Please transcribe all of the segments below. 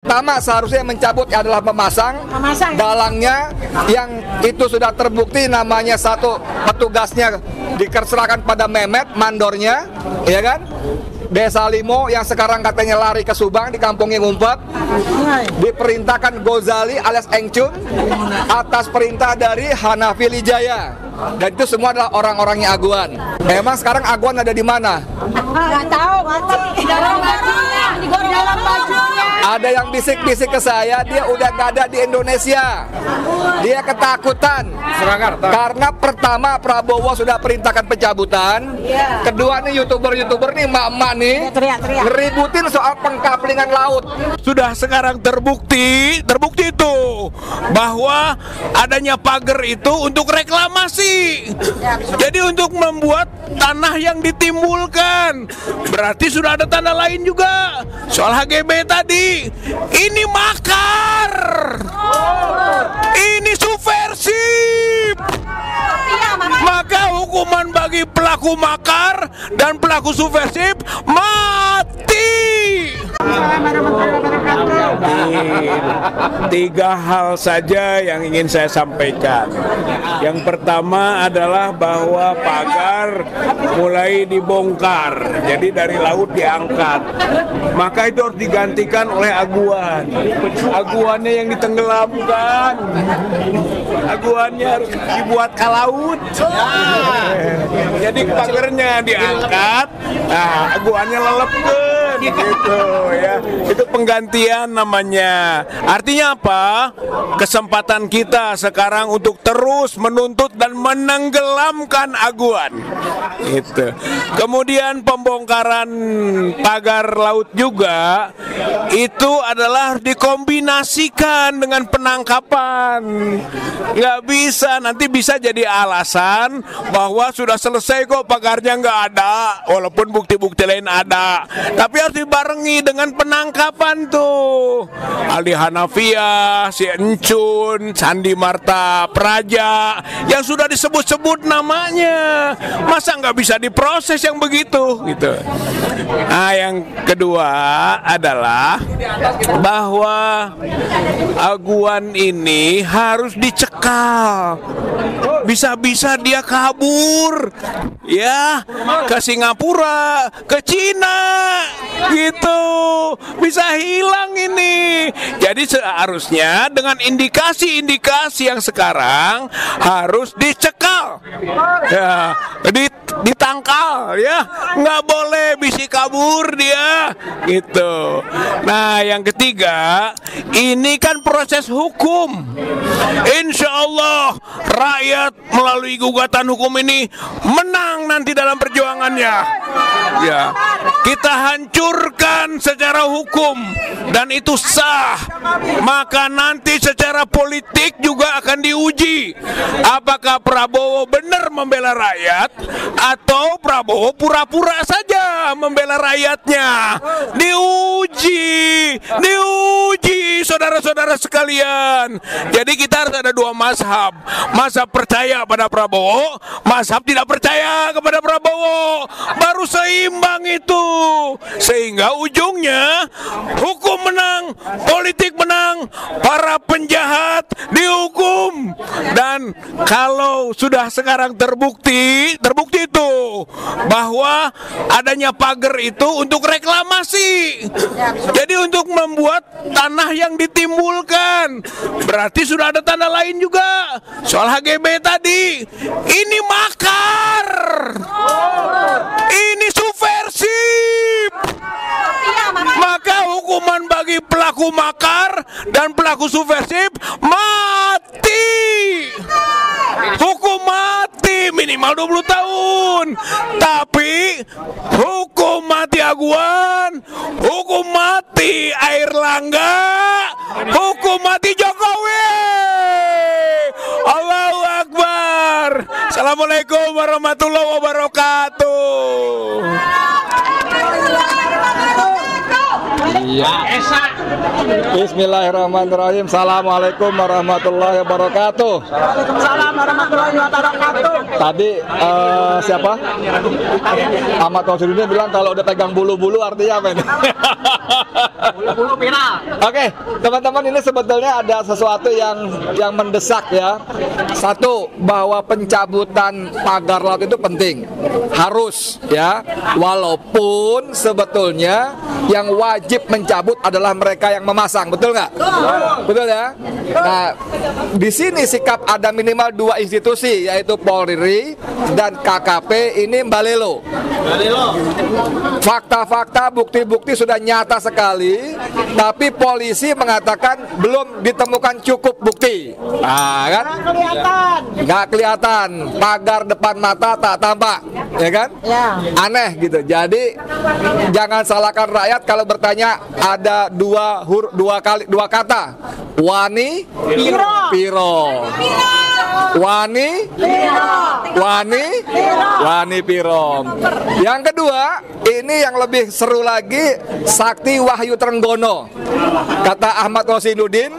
Pertama seharusnya yang mencabut adalah memasang dalangnya yang itu sudah terbukti namanya satu petugasnya dikerahkan pada Mehmet mandornya, ya kan? Desa Limo yang sekarang katanya lari ke Subang di kampungnya ngumpet, diperintahkan Gozali alias Engcun atas perintah dari Hanafi Lijaya, dan itu semua adalah orang-orangnya Aguan. Memang sekarang Aguan ada di mana? Nggak tahu, di dalam bajunya. Ada yang bisik-bisik ke saya, dia udah gak ada di Indonesia. Dia ketakutan karena pertama Prabowo sudah perintahkan pencabutan, kedua nih youtuber nih emak-emak nih ngeributin soal pengkaplingan laut. Sudah sekarang terbukti itu bahwa adanya pagar itu untuk reklamasi. Jadi untuk membuat tanah yang ditimbulkan. Berarti sudah ada tanda lain juga soal HGB tadi. Ini makar. Ini subversif. Maka hukuman bagi pelaku makar dan pelaku subversif mati. Tiga hal saja yang ingin saya sampaikan. Yang pertama adalah bahwa pagar mulai dibongkar, jadi dari laut diangkat. Maka itu harus digantikan oleh aguan. Aguannya yang ditenggelamkan. Aguannya harus dibuat ke laut. Jadi pagarnya diangkat, nah aguannya lelepkan gitu ya. Itu penggantian namanya. Artinya apa? Kesempatan kita sekarang untuk terus menuntut dan menenggelamkan aguan. Itu. Kemudian pembongkaran pagar laut juga itu adalah dikombinasikan dengan penangkapan. Nggak bisa, nanti bisa jadi alasan bahwa sudah selesai kok pagarnya nggak ada, walaupun bukti-bukti lain ada. Tapi harus dibarengi dengan penangkapan tuh. Ali Hanafiyah, si Encun, Sandi Marta Praja yang sudah disebut-sebut namanya. Masa nggak bisa diproses yang begitu gitu. Nah, yang kedua adalah bahwa aguan ini harus dicekal. Bisa-bisa dia kabur ya ke Singapura, ke Cina gitu. Bisa hilang ini. Jadi seharusnya dengan indikasi-indikasi yang sekarang harus dicekal. Ya, ditangkal ya. Nggak boleh bisa kabur dia gitu. Nah, yang ketiga, ini kan proses hukum. Insya Allah rakyat melalui gugatan hukum ini menang nanti dalam perjuangannya. Ya, kita hancurkan secara hukum dan itu sah. Maka nanti secara politik juga akan diuji apakah Prabowo benar membela rakyat atau Prabowo pura-pura saja membela rakyatnya. Diuji saudara-saudara sekalian. Jadi kita harus ada dua mazhab. Mazhab percaya pada Prabowo, mazhab tidak percaya kepada Prabowo. Baru seimbang itu. Sehingga ujungnya hukum menang, politik menang, para penjahat dihukum. Dan kalau sudah sekarang terbukti itu bahwa adanya pagar itu untuk reklamasi. Jadi untuk membuat tanah yang ditimbulkan. Berarti sudah ada tanda lain juga soal HGB tadi. Ini makar. Ini subversif. Maka hukuman bagi pelaku makar dan pelaku subversif mati. Hukum mati minimal 20 tahun. Tapi hukum mati aguan, hukum mati Airlangga, hukum mati Jokowi. Allahu Akbar. Assalamualaikum warahmatullahi wabarakatuh. Iya. Bismillahirrahmanirrahim. Assalamualaikum warahmatullahi wabarakatuh. Waalaikumsalam warahmatullahi wabarakatuh. Tadi siapa? Ahmad Masyudin bilang kalau udah pegang bulu-bulu artinya apa ini? Bulu viral. Oke, teman-teman, ini sebetulnya ada sesuatu yang mendesak ya. Satu, bahwa pencabutan pagar laut itu penting, harus ya. Walaupun sebetulnya yang wajib mencabut adalah mereka yang memasang, betul nggak? Betul ya. Nah, di sini sikap ada minimal dua institusi, yaitu Polri dan KKP ini mbalelo. Fakta-fakta, bukti-bukti sudah nyata sekali, tapi polisi mengatakan belum ditemukan cukup bukti. Nah, kan? Nggak kelihatan, pagar depan mata tak tampak, ya kan? Ya. Aneh gitu. Jadi jangan salahkan rakyat kalau bertanya ada dua kata, wani, piro. Wani, wani piro. Yang kedua, ini yang lebih seru lagi, Sakti Wahyu Trenggono. Kata Ahmad Rosinuddin,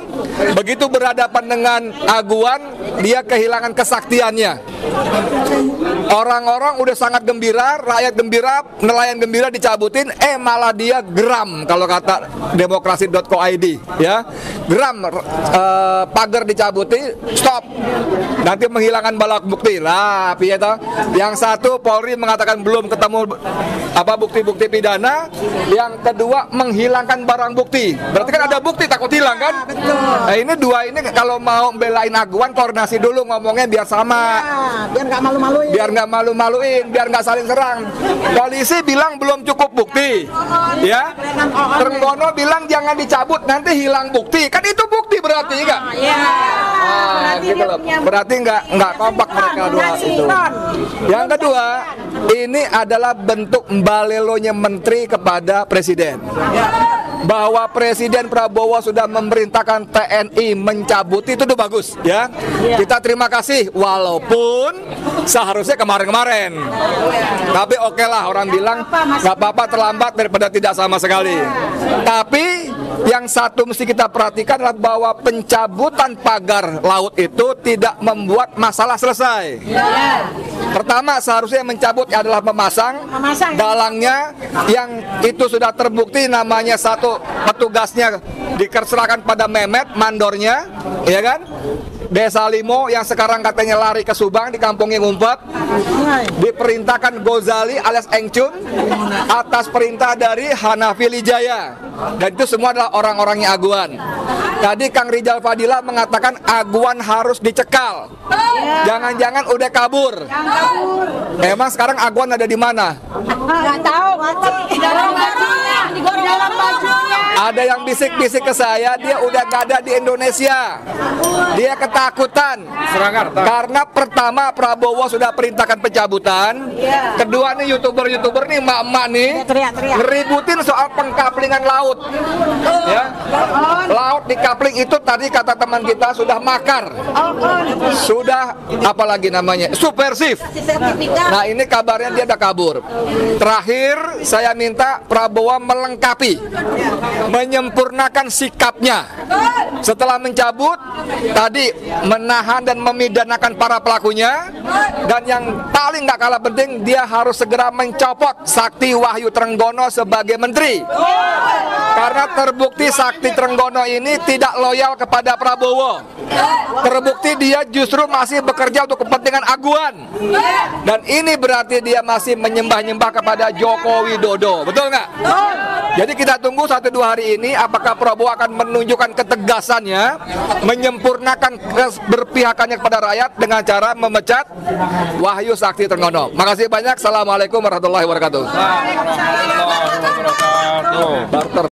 begitu berhadapan dengan aguan, dia kehilangan kesaktiannya. Orang-orang udah sangat gembira, rakyat gembira, nelayan gembira dicabutin, malah dia geram kalau kata demokrasi.co.id ya. Geram, pagar dicabuti, stop. Nanti menghilangkan balak bukti lah, piye toh? Yang satu Polri mengatakan belum ketemu bukti-bukti pidana, yang kedua menghilangkan barang bukti. Berarti kan ada bukti takut hilang kan? Nah, ini dua ini kalau mau belain aguan koordinasi dulu ngomongnya biar sama. Biar nggak malu-maluin. Biar nggak saling serang. Polisi bilang belum cukup bukti, ya. Trenggono bilang jangan dicabut, nanti hilang bukti. Kan itu bukti berarti enggak? Gitu loh. Berarti nggak kompak mereka dua itu. Yang kedua, ini adalah bentuk mbalelonya menteri kepada presiden. Bahwa Presiden Prabowo sudah memerintahkan TNI mencabuti itu tuh bagus ya. Kita terima kasih, walaupun seharusnya kemarin-kemarin. Tapi oke lah, orang bilang nggak apa-apa terlambat daripada tidak sama sekali. Tapi yang satu mesti kita perhatikan adalah bahwa pencabutan pagar laut itu tidak membuat masalah selesai. Pertama, seharusnya yang mencabut adalah memasang dalangnya, yang itu sudah terbukti namanya satu petugasnya dikerahkan pada Mehmet, mandornya, ya kan? Desa Limo yang sekarang katanya lari ke Subang di kampungnya ngumpet, diperintahkan Gozali alias Engcun atas perintah dari Hanafi Lijaya, dan itu semua adalah orang-orangnya aguan. Tadi Kang Rijal Fadila mengatakan aguan harus dicekal. Jangan-jangan udah kabur. Emang sekarang aguan ada di mana? Nggak tahu, di dalam bajunya. Ada yang bisik-bisik ke saya, dia udah gak ada di Indonesia. Dia ketakutan. Karena pertama Prabowo sudah perintahkan pencabutan. Kedua nih youtuber nih, emak-emak nih ngeributin soal pengkaplingan laut. Ya. Laut dikapling itu tadi kata teman kita sudah makar. Sudah apalagi namanya? Subversif. Nah, ini kabarnya dia udah kabur. Terakhir saya minta Prabowo melengkapi, menyempurnakan sikapnya. Setelah mencabut, tadi menahan dan memidanakan para pelakunya, dan yang paling gak kalah penting, dia harus segera mencopot Sakti Wahyu Trenggono sebagai menteri. Karena terbukti Sakti Trenggono ini tidak loyal kepada Prabowo. Terbukti dia justru masih bekerja untuk kepentingan aguan. Dan ini berarti dia masih menyembah-nyembah kepada Joko Widodo. Betul nggak? Jadi kita tunggu 1-2 hari ini apakah Prabowo akan menunjukkan ketegasannya, menyempurnakan keberpihakannya kepada rakyat dengan cara memecat Wahyu Sakti Trenggono. Makasih banyak. Assalamualaikum warahmatullahi wabarakatuh. Barter.